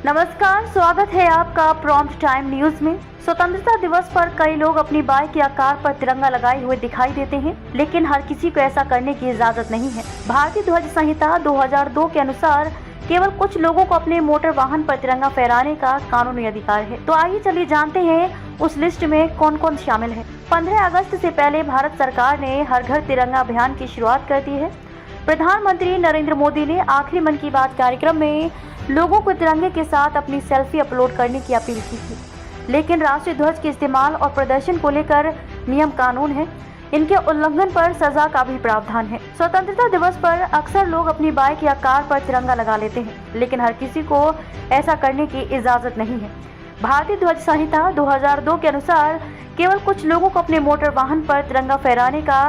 नमस्कार, स्वागत है आपका प्रॉम्प्ट टाइम न्यूज में। स्वतंत्रता दिवस पर कई लोग अपनी बाइक या कार पर तिरंगा लगाए हुए दिखाई देते हैं, लेकिन हर किसी को ऐसा करने की इजाजत नहीं है। भारतीय ध्वज संहिता 2002 के अनुसार केवल कुछ लोगों को अपने मोटर वाहन पर तिरंगा फहराने का कानूनी अधिकार है। तो आइए चलिए जानते हैं उस लिस्ट में कौन कौन शामिल है। 15 अगस्त से पहले भारत सरकार ने हर घर तिरंगा अभियान की शुरुआत कर दी है। प्रधानमंत्री नरेंद्र मोदी ने आखिरी मन की बात कार्यक्रम में लोगों को तिरंगे के साथ अपनी सेल्फी अपलोड करने की अपील की थी, लेकिन राष्ट्रीय ध्वज के इस्तेमाल और प्रदर्शन को लेकर नियम कानून है। इनके उल्लंघन पर सजा का भी प्रावधान है। स्वतंत्रता दिवस पर अक्सर लोग अपनी बाइक या कार पर तिरंगा लगा लेते हैं, लेकिन हर किसी को ऐसा करने की इजाजत नहीं है। भारतीय ध्वज संहिता 2002 के अनुसार केवल कुछ लोगों को अपने मोटर वाहन पर तिरंगा फहराने का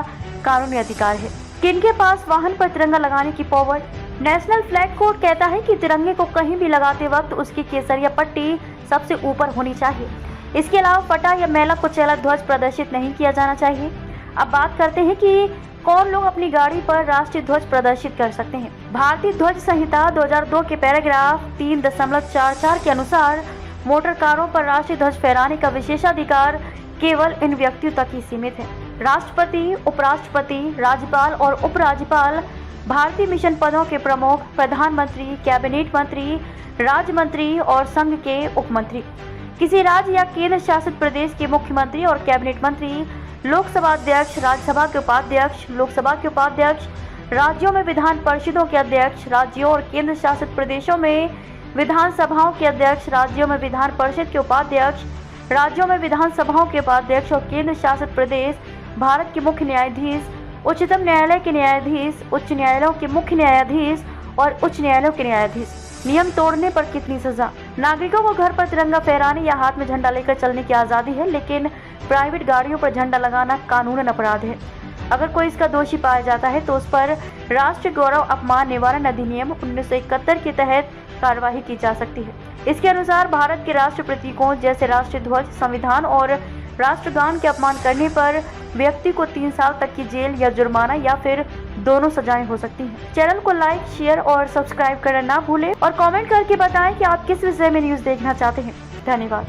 कानूनी अधिकार है। किनके पास वाहन पर तिरंगा लगाने की पावर? नेशनल फ्लैग कोड कहता है कि तिरंगे को कहीं भी लगाते वक्त उसकी केसरिया पट्टी सबसे ऊपर होनी चाहिए। इसके अलावा फटा या मैला कुचैला ध्वज प्रदर्शित नहीं किया जाना चाहिए। अब बात करते हैं कि कौन लोग अपनी गाड़ी पर राष्ट्रीय ध्वज प्रदर्शित कर सकते हैं। भारतीय ध्वज संहिता 2002 के पैराग्राफ 3.44 के अनुसार मोटर कारों पर राष्ट्रीय ध्वज फहराने का विशेषाधिकार केवल इन व्यक्तियों तक ही सीमित है। राष्ट्रपति, उपराष्ट्रपति, राज्यपाल और उपराज्यपाल, भारतीय मिशन पदों के प्रमुख, प्रधानमंत्री, कैबिनेट मंत्री, राज्य मंत्री और संघ के उपमंत्री, किसी राज्य या केंद्र शासित प्रदेश के मुख्यमंत्री और कैबिनेट मंत्री, लोकसभा अध्यक्ष, राज्यसभा के उपाध्यक्ष, लोकसभा के उपाध्यक्ष, राज्यों में विधान परिषदों के अध्यक्ष, राज्यों और केंद्र शासित प्रदेशों में विधानसभाओं के अध्यक्ष, राज्यों में विधान परिषद के उपाध्यक्ष, राज्यों में विधानसभाओं के उपाध्यक्ष और केंद्र शासित प्रदेश, भारत के मुख्य न्यायाधीश, उच्चतम न्यायालय के न्यायाधीश, उच्च न्यायालयों के मुख्य न्यायाधीश और उच्च न्यायालयों के न्यायाधीश। नियम तोड़ने पर कितनी सजा? नागरिकों को घर पर तिरंगा फहराने या हाथ में झंडा लेकर चलने की आज़ादी है, लेकिन प्राइवेट गाड़ियों पर झंडा लगाना कानूनन अपराध है। अगर कोई इसका दोषी पाया जाता है तो उस पर राष्ट्रीय गौरव अपमान निवारण अधिनियम 1971 के तहत कार्रवाई की जा सकती है। इसके अनुसार भारत के राष्ट्र प्रतीकों जैसे राष्ट्रीय ध्वज, संविधान और राष्ट्रगान के अपमान करने पर व्यक्ति को 3 साल तक की जेल या जुर्माना या फिर दोनों सजाएं हो सकती हैं। चैनल को लाइक, शेयर और सब्सक्राइब करना ना भूलें और कमेंट करके बताएं कि आप किस विषय में न्यूज़ देखना चाहते हैं। धन्यवाद।